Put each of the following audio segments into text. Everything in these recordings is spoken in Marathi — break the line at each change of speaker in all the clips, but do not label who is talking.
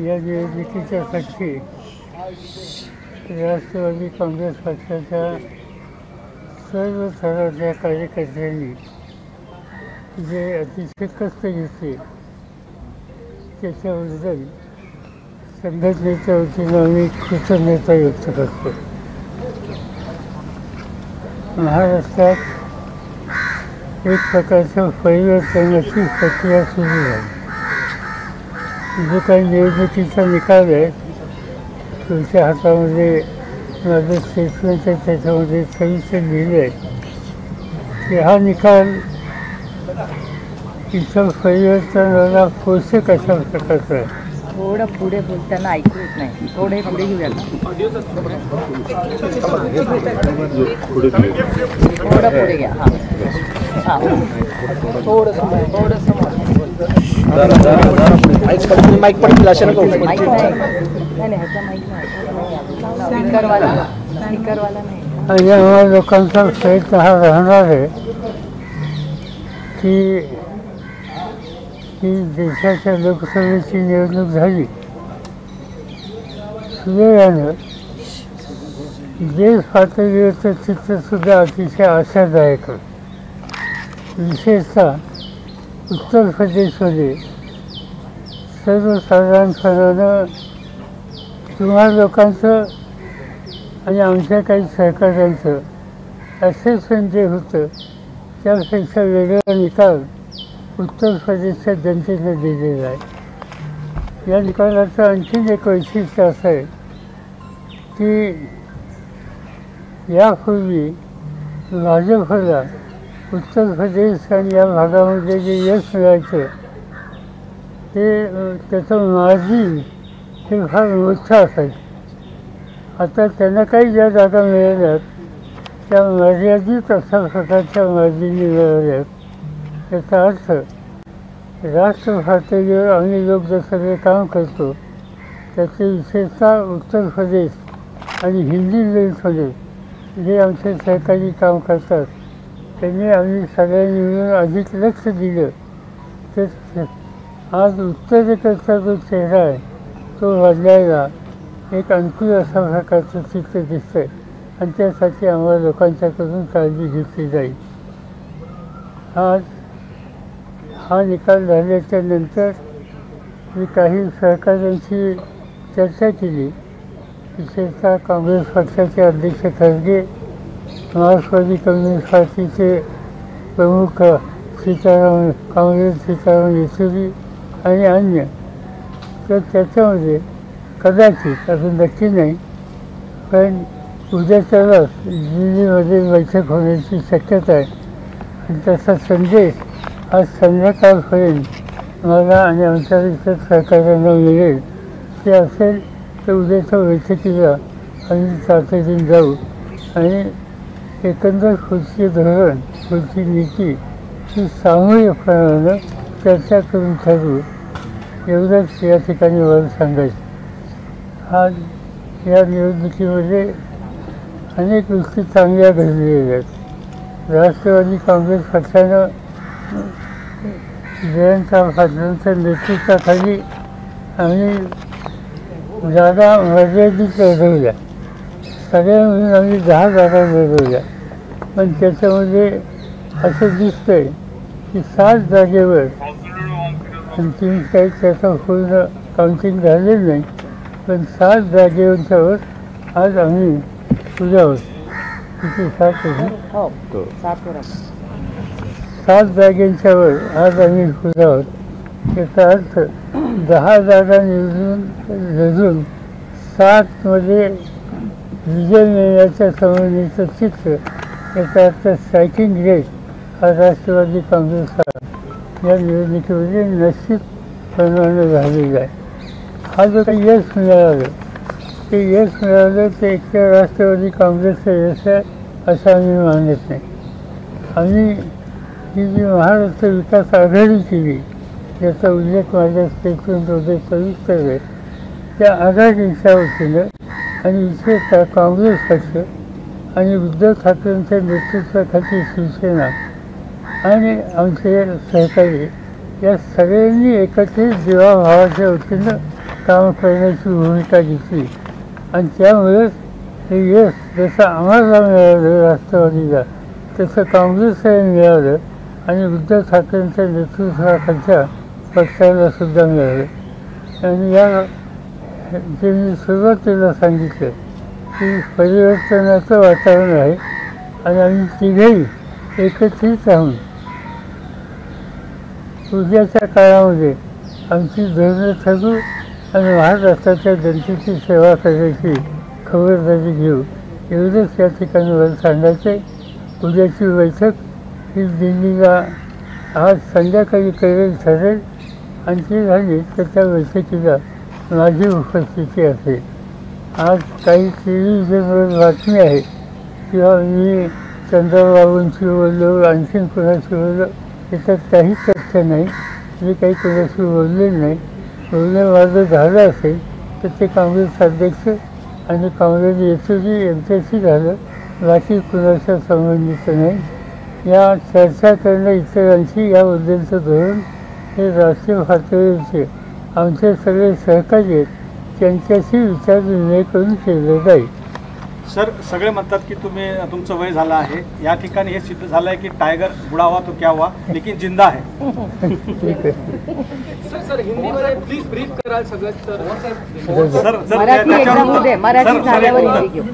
या निवडणुकीच्यासाठी राष्ट्रवादी काँग्रेस पक्षाच्या सर्व स्तरातल्या कार्यकर्त्यांनी जे अतिशय कष्ट घेतले त्याच्याबद्दल संघटनेच्या वतीनं आम्ही कृतज्ञता व्यक्त करतो. महाराष्ट्रात एक प्रकारच्या परिवर्तनाची प्रक्रिया सुरू झाली. जो काही निवडणुकीचा निकाल आहे तुमच्या हातामध्ये माझं स्टेटमेंट आहे, त्याच्यामध्ये सविस्तर लिहिलं आहे की हा निकाल इतर परिवर्तनाला पोषक अशा प्रकारचा आहे.
थोडं पुढे बोलताना ऐकू येत नाही, थोडे पुढे घेऊया ना, थोडं पुढे घ्या. हां थोडंसं माईक पडतील अशा नको. माईक नाही, ह्याचा माईक नाही, स्पीकरवाला नाही.
आणि आम्हा लोकांचा प्रयत्न हा राहणार आहे की देशाच्या लोकसभेची निवडणूक झाली सुदैवानं देश पातळीवरचं चित्रसुद्धा अतिशय आशादायक आहे. विशेषतः उत्तर प्रदेशमध्ये सर्वसाधारणपणानं तुम्हा लोकांचं आणि आमच्या काही सहकार्यांचं असेसमेंट जे होतं त्यापेक्षा वेगळा निकाल उत्तर प्रदेशच्या जनतेनं दिलेला आहे. या निकालाचं आणखीन एक वैशिष्ट्य असं आहे की यापूर्वी भाजपला उत्तर प्रदेश आणि या भागामध्ये जे यश मिळायचं ते त्याचं मार्जिन हे फार मोठं असायचं. आता त्यांना काही ज्या जागा मिळाल्यात त्या मर्यादित अशा प्रकारच्या मार्जिनी मिळाल्यात. याचा अर्थ राष्ट्र पातळीवर आम्ही लोक जे सगळे काम करतो त्याचे विशेषतः उत्तर प्रदेश आणि हिंदी बेल्टमध्ये जे आमचे सहकारी काम करतात त्यांनी आम्ही सगळ्यांनी मिळून अधिक लक्ष दिलं तर आज उत्तरेकडचा जो चेहरा आहे तो बदलायला एक अनुकूल अशा प्रकारचं चित्र दिसतं आहे आणि त्यासाठी आम्हाला लोकांच्याकडून काळजी घेतली जाईल. हा निकाल झाल्याच्या नंतर मी काही सहकाऱ्यांशी चर्चा केली. विशेषतः काँग्रेस पक्षाचे अध्यक्ष खरगे, मार्क्सवादी कम्युनिस्ट पार्टीचे प्रमुख सीताराम येचुरी आणि अन्य. तर त्याच्यामध्ये कदाचित अजून नक्की नाही पण उद्याच्यालाच दिल्लीमध्ये बैठक होण्याची शक्यता आहे आणि त्याचा संदेश आज संध्याकाळपर्यंत मला आणि आमच्या इतर सहकार्यांना मिळेल. ते असेल तर उद्याच्या बैठकीला आम्ही तातडीने जाऊ आणि एकंदर पुढची धोरण पुढची नीती ही सामूहिकपणानं चर्चा करून ठरवू एवढंच या ठिकाणी मला सांगायचं. आज या निवडणुकीमध्ये अनेक गोष्टी चांगल्या घडलेल्या आहेत. राष्ट्रवादी काँग्रेस पक्षानं जयंतराव पाटलांच्या नेतृत्वाखाली आम्ही जागा मर्यादित लढवल्या. सगळ्या मिळून आम्ही 10 जागा लढवल्या. पण त्याच्यामध्ये असं दिसतं आहे की 7 जागेवर आणखी काही त्याचं पूर्ण काउंटिंग झालेलं नाही पण 7 जागेवरच्यावर आज आम्ही पुढे आहोत. किती 7 जागेंच्यावर आज आम्ही पुढे आहोत. याचा अर्थ 10 जागा लढून 7मध्ये विजय मिळण्याच्या संबंधीचं चित्र. याचा अर्थ स्ट्रायकिंग रेट हा राष्ट्रवादी काँग्रेसचा या निवडणुकीमध्ये निश्चितपणाने झालेला आहे. हा जो काही यश मिळालं ते एकट्या राष्ट्रवादी काँग्रेसचं यश आहे असं आम्ही मानत नाही. आम्ही ही जी महाराष्ट्र विकास आघाडी केली याचा उल्लेख माझ्या स्टेटमेंटमध्ये सविस्तर आहे. त्या आघाडीच्या वतीनं आणि विशेषतः काँग्रेस पक्ष आणि उद्धव ठाकरेंच्या नेतृत्वाखाली शिवसेना आणि आमचे सहकारी या सगळ्यांनी एकत्रित जीवाभावाच्या वतीनं काम करण्याची भूमिका घेतली आणि त्यामुळेच हे यश जसं आम्हाला मिळालं राष्ट्रवादीला तसं काँग्रेसलाही मिळालं आणि उद्धव ठाकरेंच्या नेतृत्वाखालच्या पक्षाला सुद्धा मिळालं. आणि या जे मी सुरुवातीला सांगितलं की परिवर्तनाचं वातावरण आहे आणि आम्ही तिघेही एकत्रित राहून उद्याच्या काळामध्ये आमची धोरणं ठरवू आणि महाराष्ट्राच्या जनतेची सेवा करायची खबरदारी घेऊ एवढंच या ठिकाणी मला सांगायचं. उद्याची बैठक ही दिल्लीला आज संध्याकाळी करेल ठरेल आणि ती झाली तर त्या बैठकीला माझी उपस्थिती असेल. आज काही टेलिव्हिजनवर बातमी आहे किंवा मी चंद्रबाबूंशी बोललो आणखीन कोणाशी बोललो त्याच्यात काही तथ्य नाही. मी काही कोणाशी बोललेलं नाही. बोलणं माझं झालं असेल तर ते काँग्रेस अध्यक्ष आणि काँग्रेस एसओजी यांच्याशी झालं, बाकी कुणाच्या संबंधित नाही. या चर्चा करणं इतरांशी याबद्दलचं धोरण हे राष्ट्रीय पातळीवरचे आमचे सगळे सहकारी आहेत त्यांच्याशी विचारविनिमय करून केलं जाईल.
सर, सगळे म्हणतात की तुमचं वय झालं आहे. या ठिकाणी हे सिद्ध झालं आहे की टायगर बुढ़ा हुआ तो क्या हुआ लेकिन जिंदा है.
ठीक आहे.
सर हिंदीमध्ये प्लीज ब्रीफ कराल सगळं.
सर
मराठी एक्झाम मध्ये मराठी झाल्यावर हिंदी घेऊ.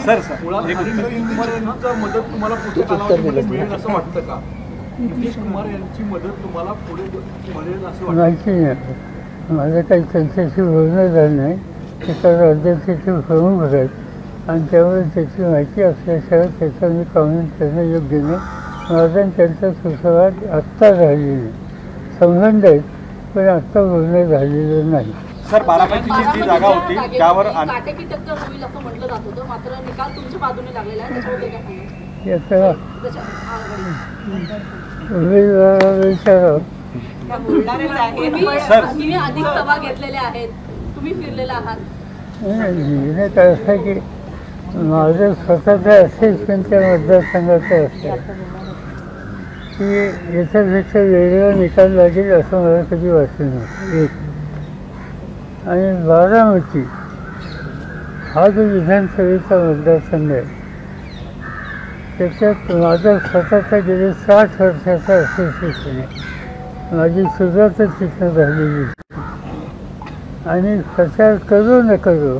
सर
मदत तुम्हाला पुढे कालावधीमध्ये मिळेल असं वाटतं का? नितीश कुमार यांची मदत तुम्हाला पुढे मिळेल असं वाटतं?
माहिती नाही. माझं काही त्यांच्याशी बोलणं झालं नाही. एका राज्याचे प्रमुख आहेत आणि त्यामुळे त्याची माहिती असल्याशिवाय त्याचं मी कॉमेंट करणं योग्य नाही. माझा त्यांचा सुसंवाद आत्ता झालेला नाही. संबंध आहेत पण आत्ता बोलणं झालेलं नाही.
सर, बारामतीची जी जागा होती त्यावर
काटेकी टक्कर होईल असं म्हटलं जात होतं, मात्र निकाल तुमच्या बाजूने लागलेला आहे. त्याच्यावर काय सांगाल?
याचा उमेदवाराला विचारावं.
तुम्ही अधिक सभा घेतलेल्या आहेत, तुम्ही फिरलेला आहात.
निर्णय काय असं की माझं स्वतःचं असेसमेंट त्या मतदारसंघाचं असतं की याच्यापेक्षा वेगळा निकाल लागेल असं मला कधी वाटलं नाही. एक आणि बारामती हा जो विधानसभेचा मतदारसंघ आहे त्याच्यात माझा स्वतःचा गेले 60 वर्षाचा असोसिएशन आहे. माझी सुरुवातच तिथं झालेली आणि प्रचार करू न करू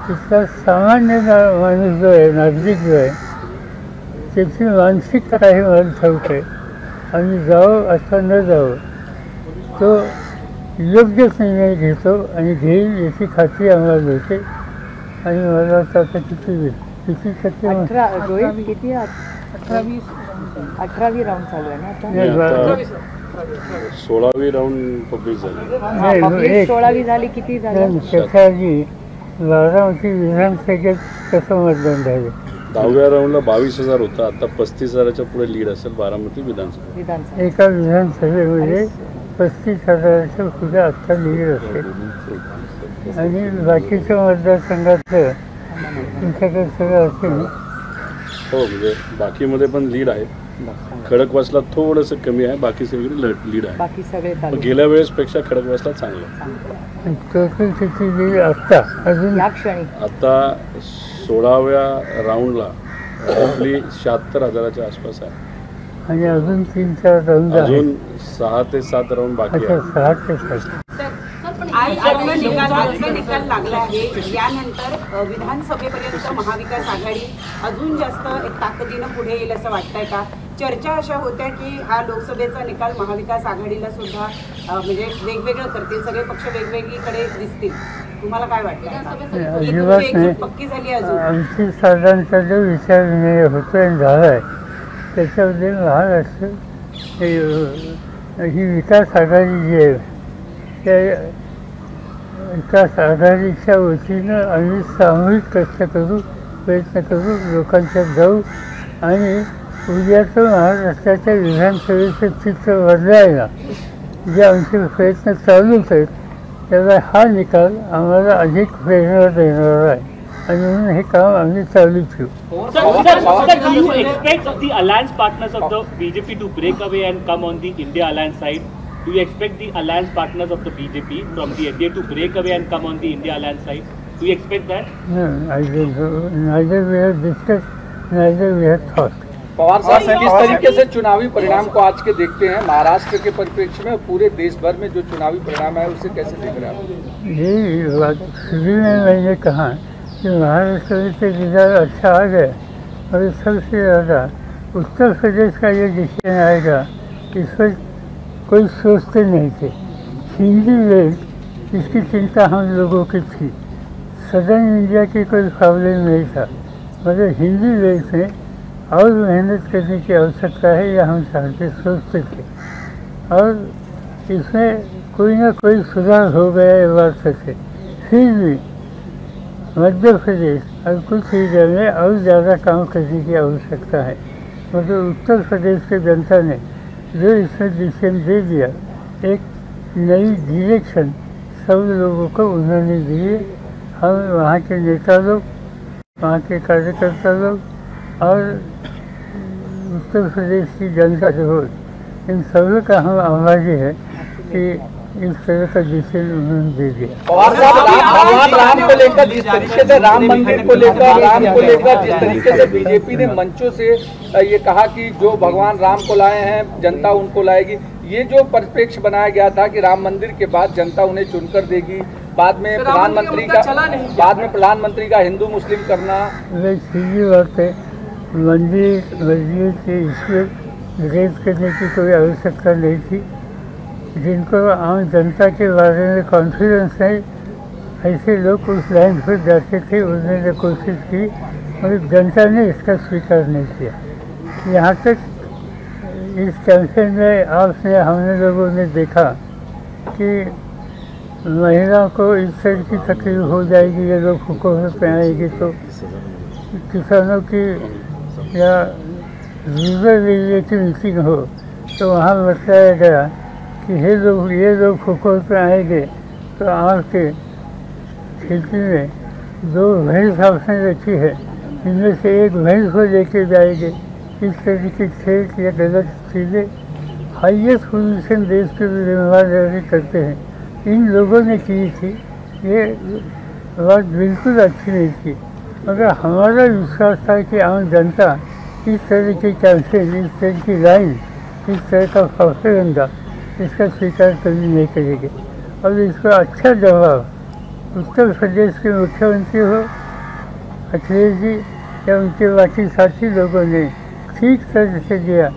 तिथला सामान्य माणूस जो आहे, नागरिक जो आहे त्याची मानसिकता काही मला ठाऊक आहे. आम्ही जावं अथवा न जावं तो योग्यच निर्णय घेतो आणि घेईल याची खात्री आम्हाला होते. आणि मला वाटतं आता किती टक्के
18वी राऊंड चालू आहे ना आता.
16वी राऊंड पब्लिक झाली.
पब्लिक 16वी झाली. किती झाली?
त्याच्या आधी बारामती विधानसभेत कसं मतदान झालं?
10व्या राऊंडला 22,000 होता. आता 35,000च्या पुढे लीड असेल बारामती विधानसभा.
एका विधानसभेमध्ये 35,000च्या पुढे आत्ता लीड असेल. आणि बाकीच्या मतदारसंघातलं तुमच्याकडे सगळं असेल.
हो, म्हणजे बाकीमध्ये पण लीड आहे. खडकवासला थोडंसं कमी आहे, बाकी सगळी लीड आहे.
बाकी सगळे
गेल्या वेळेसपेक्षा खडकवासला चांगलं.
टोटल किती लीड आत्ता अजून
या क्षणी?
आता 16व्या राऊंडला आपली 76,000च्या आसपास आहे.
आणि अजून 3-4 राऊंड
अजून 6 ते 7 राऊंड बाकी आहे.
6 ते 7.
आजचा निकाल लागला आहे. यानंतर विधानसभेपर्यंत महाविकास आघाडी अजून जास्त एक ताकदीनं पुढे येईल असं वाटतंय का? चर्चा अशा होत्या की हा लोकसभेचा निकाल महाविकास आघाडीला सुद्धा म्हणजे वेगवेगळं करतील, सगळे पक्ष वेगवेगळीकडे दिसतील. तुम्हाला काय वाटतं?
अजिबात नाही.
पक्की झाली अजून?
आमची साधारणतः जो विचार होतो आणि झाला आहे त्याच्यामध्ये महाराष्ट्र ही विकास आघाडी जी आहे त्या विकास आघाडीच्या वतीनं आम्ही सामूहिक कष्ट करू, प्रयत्न करू, लोकांच्यात जाऊ आणि उद्याचं महाराष्ट्राच्या विधानसभेचं चित्र बदलायला जे आमचे प्रयत्न चालूच आहेत त्याचा हा निकाल आम्हाला अधिक प्रेरणा देणार आहे आणि म्हणून हे काम आम्ही चालू ठेवू.
Do you expect the alliance partners of the BJP to break away and come on the India alliance side? Do you expect the alliance partners of the BJP from the NDA to break away and come on the India alliance side? Do you expect that?
No, I don't know. Neither we have discussed, neither we have thought.
Pawar साहब किस तरीके से चुनावी परिणाम को आज के देखते हैं महाराष्ट्र के परिप्रेक्ष्य में, पूरे देश भर में जो चुनावी परिणाम है उसे कैसे देख रहे हैं आप?
यही बात शुरू में मैंने कहा कि महाराष्ट्र में तो रिजल्ट अच्छा आ गया और सबसे ज़्यादा उत्तर प्रदेश का ये डिसीजन आएगा, इस पर कोई सोचते नहीं थे। हिंदी बेल्ट इसकी चिंता हम लोगों की थी, सदर्न इंडिया की कोई प्रॉब्लम नहीं था, मगर हिंदी बेल्ट में और मेहनत करने की आवश्यकता है यह हम चाहते सोचते थे, और इसमें कोई ना कोई सुधार हो गया ये बात सच है। फिर भी मध्य प्रदेश और कुछ एरिया में और ज़्यादा काम करने की आवश्यकता है, मतलब उत्तर प्रदेश की जनता ने जो इसमें डिसीजन दे दिया, एक नई डायरेक्शन सब लोगों को उन्होंने दिए। हम वहाँ के नेता लोग, वहाँ के कार्यकर्ता लोग और उत्तर प्रदेश की जनता जो, इन सभी का हम आभारी है कि इस तरह का डिसीजन उन्होंने दे दिया।
पवार साहब भगवान राम को लेकर जिस तरीके से, राम मंदिर को लेकर जिस तरीके से बीजेपी ने मंचों से ये कहा कि जो भगवान राम को लाए हैं जनता उनको लाएगी, ये जो परिप्रेक्ष्य बनाया गया था कि राम मंदिर के बाद जनता उन्हें चुनकर देगी, बाद में प्रधानमंत्री का हिंदू मुस्लिम करना,
सीधी बात है। मंदिर के इसमें रेज करने की कोई आवश्यकता नहीं थी। जिनको आम जनता के बारे में कॉन्फिडेंस है, ऐसे लोग उस लाइन पर जाते थे, उन्होंने कोशिश की, मगर जनता ने इसका स्वीकार नहीं किया। यहाँ तक इस कैंपेन में आपने हमने लोगों ने देखा कि महिलाओं को इस तरह की तकलीफ हो जाएगी, ये लोग हुकूमत में आएगी तो किसानों की या रूरल एरिया की मीटिंग हो तो वहाँ बताया गया कि ये लोग हुकूमत में आएंगे तो आपके खेती में 2 भैंस आपने रखी है, इनमें से एक भैंस को लेके जाएंगे। इस तरीके से या गलत चीज़ें हाईएस्ट पोजीशन देश के जिम्मेदारी करते हैं, इन लोगों ने की थी। ये बात बिल्कुल अच्छी नहीं थी, मगर हमारा विश्वास था कि आम जनता इस तरह की कैंपेन, इस तरह की लाइन, इस तरह का प्रोपेगेंडा इसका स्वीकार कभी नहीं करेंगे। और इसका अच्छा जवाब उत्तर प्रदेश के मुख्यमंत्री हो अखिलेश जी या उनके बाकी साथी लोगों ने ठीक तरह से दिया,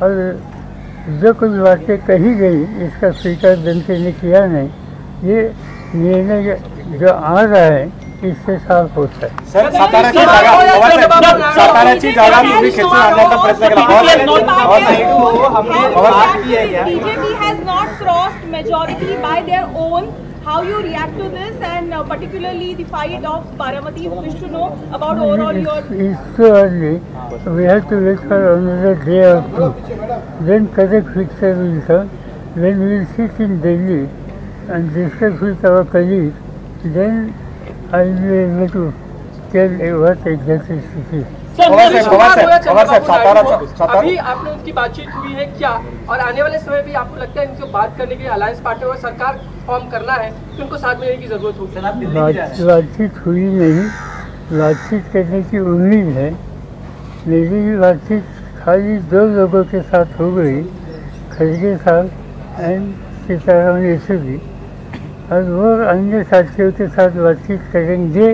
और जो कुछ बातें कही गई इसका स्वीकार जनता ने किया नहीं। ये निर्णय जो आ रहा है इससे साफ होता है।
सर, साताराची जागा तुम्ही खेचून आणण्याचा प्रयत्न केला।
BJP has not crossed majority by their own. How you react to this, and particularly the fight of Baramati? Wish to know about overall your.
It's too early. We have to wait for another day or two. Then correct picture will come. When we will sit in Delhi and discuss with our colleagues, then I will be able to tell what exactly it is.
अभी आपने उनकी बातचीत हुई है क्या, और आने वाले समय भी आपको लगता है इनसे बात करने के लिए अलायंस पार्टनर और सरकार फॉर्म करना है तो उनको साथ में रहने की जरूरत होगी?
बातचीत हुई नहीं, बातचीत करने की उम्मीद है। मेरी बातचीत खाली 2 लोगों के साथ हो गई, खड़गे साहब एंड सीताराम येचुरी, और वो अन्य साथियों के साथ बातचीत करेंगे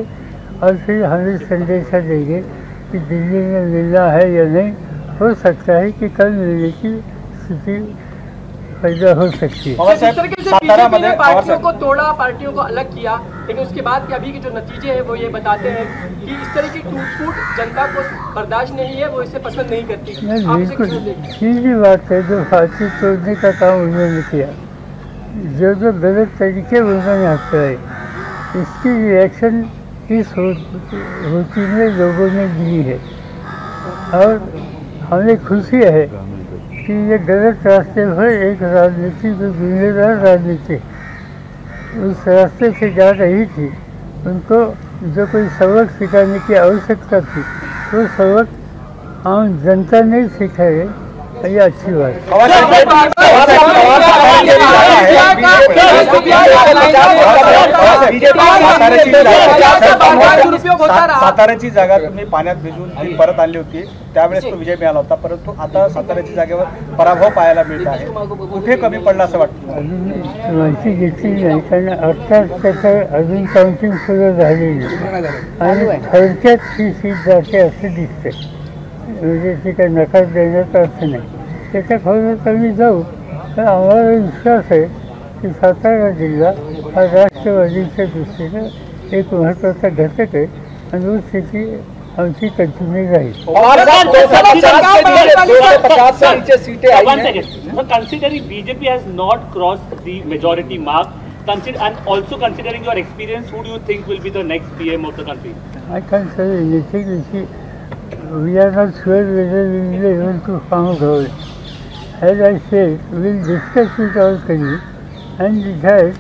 और फिर हमें संदेशा देंगे कि दिल्ली में मिलना है या नहीं। हो सकता है कि कल मिलने की स्थिति पैदा हो सकती है।
जिस तरीके से बीजेपी ने पार्टियों को तोड़ा, पार्टियों को अलग किया, लेकिन उसके बाद के अभी के जो नतीजे हैं वो ये बताते हैं कि इस तरह की टूट-फूट जनता को बर्दाश्त नहीं है, वो इसे पसंद नहीं करती।
बिल्कुल सीधी बात है, जो पार्टी तोड़ने का काम उन्होंने किया, जो गलत तरीके उन्होंने अपनाए, इसकी रिएक्शन इस होती में लोगों ने दी है, और हमें खुशी है कि ये गलत रास्ते पर एक राजनीति जो जिम्मेदार राजनीति उस रास्ते से जा रही थी, उनको जो कोई सबक सिखाने की आवश्यकता थी वो सबक आम जनता नहीं सिखाए, ये अच्छी बात है।
साताऱ्याची जागा तुम्ही पाण्यात भिजून ती परत आणली होती, त्यावेळेस तो विजय मिळाला होता, परंतु आता साताऱ्याची जागेवर पराभव पाहायला मिळत आहे. कुठे कमी पडला असं वाटतं?
अजून माहिती घेतली नाही, कारण आत्ताच त्याचं अजून काउंटिंग सुरू झालेली आणि थोडक्यात ही सीट जाते असं दिसते. म्हणजे ती काही नकार देण्याचा अर्थ नाही. त्याच्या खोलात आम्ही जाऊ, तर आम्हाला विश्वास आहे की सातारा जिल्हा हा राष्ट्रवादीच्या दृष्टीनं एक महत्त्वाचा घटक आहे आणि तो स्थिती आमची कंटिन्यू राहील.
Considering BJP has not crossed the majority mark, and also considering your experience, who do you think will be the next PM of the country?
I can't say anything. We are not sure whether we will be able to found out. As I said, we will discuss with our colleagues and decide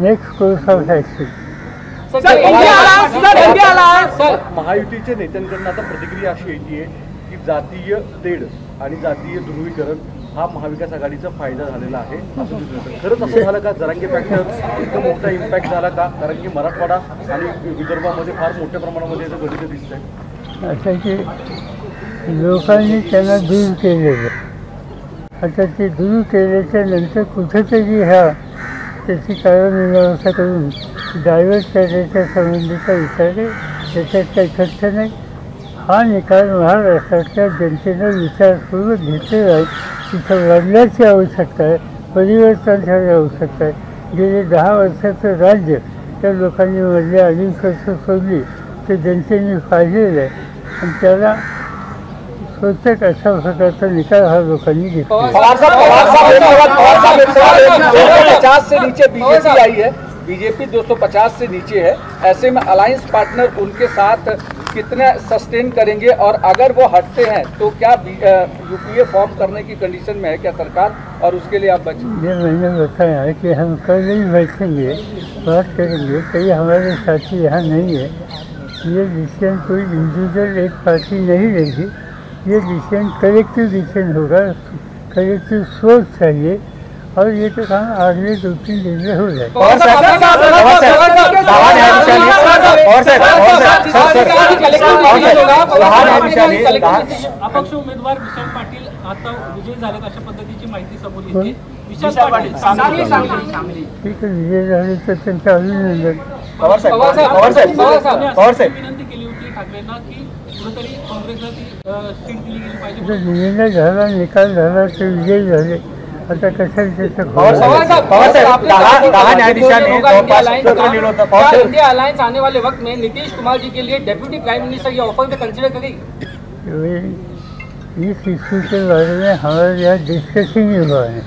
next course of action.
महायुतीच्या नेत्यांकडून आता प्रतिक्रिया अशी येते की जातीय तेढ आणि जातीय ध्रुवीकरण हा महाविकास आघाडीचा फायदा झालेला आहे असं दिसून येतं. खरंच असं झालं का? जरांगे फॅक्टर इतकं मोठा इम्पॅक्ट झाला का? कारण की मराठवाडा आणि विदर्भामध्ये फार मोठ्या प्रमाणामध्ये याचं गणित दिसत आहे.
असं की लोकांनी त्यांना दूर केलेलं, आता ते दूर केल्याच्या नंतर कुठेतरी त्याची कारणमीमांसा करून डायव्हर्ट करण्याच्या संबंधीचा विचार आहे. त्याच्यात काही तथ्य नाही. हा निकाल महाराष्ट्रातल्या जनतेनं विचारपूर्वक घेतलेला आहे. तिथं बदलाची आवश्यकता आहे, परिवर्तनाची आवश्यकता आहे. गेले 10 वर्षाचं राज्य त्या लोकांनी मधल्या 2.5 वर्ष सोडली ते जनतेने पाहिलेलं आहे आणि त्याला स्वतः अशा प्रकारचा निकाल हा लोकांनी घेतला.
250 से नीचे बीजेपी आई है, बीजेपी 250 से नीचे है. ऐसे में अलायंस पार्टनर उनके साथ कितने सस्टेन करेंगे और अगर वो हटते हैं तो क्या यूपीए फॉर्म करने की कंडीशन में है क्या सरकार, और उसके लिए आप बचें?
ये मैंने बताया है कि हम कल ही बैठेंगे, बात करेंगे. कई हमारे साथी यहाँ नहीं है. ये डिसीजन कोई इंडिविजुअल एक पार्टी नहीं लेगी. ये डिसीजन कलेक्टिव डिसीजन होगा. कलेक्टिव सोच चाहिए और ये तो काम अगले 2-3 दिन में हो जाए.
अपक्ष उमेदवार विशाल पाटील आता विजयी झालेत अशा पद्धतीची माहिती समोर येते. विशाल पाटील
ठीक आहे, विजय झाले तर त्यांचं अभिनंदन.
विनंती केली होती ठाकरेंना की कुठेतरी काँग्रेसला ती सीट दिली गेली पाहिजे.
निर्णय झाला, निकाल झाला, ते विजयी झाले. आता कशाला
इंडिया अलायंस आने वाले वक्त में नीतीश कुमार जी के लिए डेप्यूटी प्राइम मिनिस्टर ये ऑफर पे कंसिडर करेगी?
इस इशू के बारे में हमारे यहाँ डिस्कशन ही हुआ है.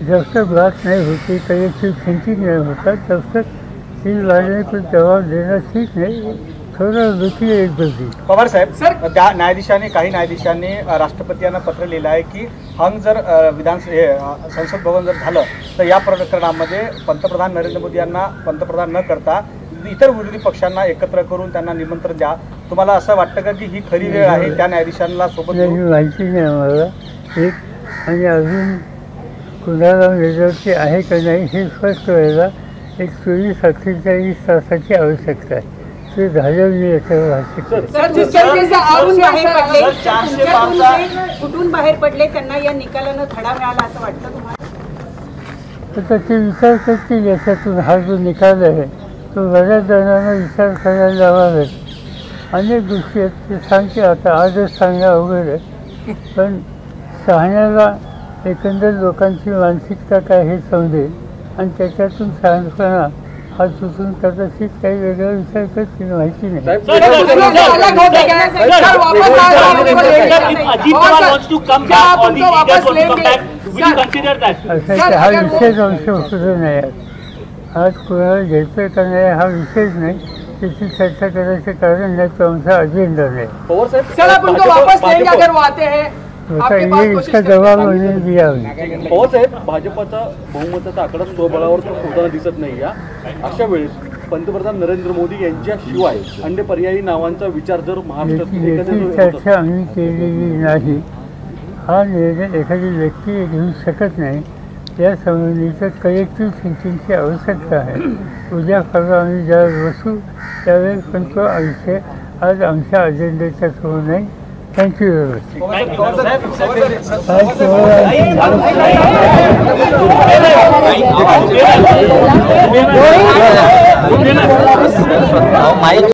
जब तक बात नहीं होती, कलेक्टिव थिंकिंग नहीं होता, तब तक इस बारे में कुछ जवाब देना ठीक नहीं. थोड़ा रुकिए एक दो दिन.
पवार साहेब, त्या काही न्यायाधीशांनी राष्ट्रपतींना पत्र लिहिलं आहे की हंग जर संसद भवन जर झालं तर या प्रकरणामध्ये पंतप्रधान नरेंद्र मोदी यांना पंतप्रधान न करता इतर विरोधी पक्षांना एकत्र करून त्यांना निमंत्रण द्या. तुम्हाला असं वाटतं का की ही खरी वेळ आहे त्या न्यायाधीशांना सोबत?
माहिती नाही आम्हाला एक, आणि अजून कुणाला मेजॉरिटी आहे का नाही हे स्पष्ट व्हायला एक 24-48 तासाची आवश्यकता आहे. ते झालं मी याच्यावर
कुठून बाहेर पडले त्यांना या निकालानं धडा मिळाला असं वाटतं तुम्हाला?
तर ते विचार करतील. याच्यातून हा जो निकाल आहे तो बऱ्याच जणांना विचार करायला लावावेत. अनेक गोष्टी आहेत ते सांगते. आता आजच सांगणं अवघड आहे, पण सांगण्याला एकंदर लोकांची मानसिकता काय हे समजेल आणि त्याच्यातून शहाणपणा हा सुचून कदाचित काही वेगळा विचार करतील, माहिती नाही. असं हा विषयच अंश होतो नाही. आज कोणाला घ्यायचं का नाही हा विषयच नाही. त्याची चर्चा करायचं कारण नाही, तो आमचा अजेंडा नाही. इसका जवाब उन्हें दिया.
पवार साहेब, भाजपचा बहुमताचा आकडा स्वबळावर होताना दिसत नाही. या अशा वेळेस पंतप्रधान नरेंद्र मोदी यांच्याशिवाय अन्य पर्यायी नावांचा विचार जर महाराष्ट्रात
चर्चा आम्ही केलेली नाही. हा निर्णय एखादी व्यक्ती घेऊ शकत नाही. या संबंधीचं कलेक्टिव्ह थिंकिंगची आवश्यकता आहे. उद्या परवा आम्ही ज्यावेळेस बसू त्यावेळेस पण तो विषय आज आमच्या अजेंड्याच्या समोर नाही. Thank you very much.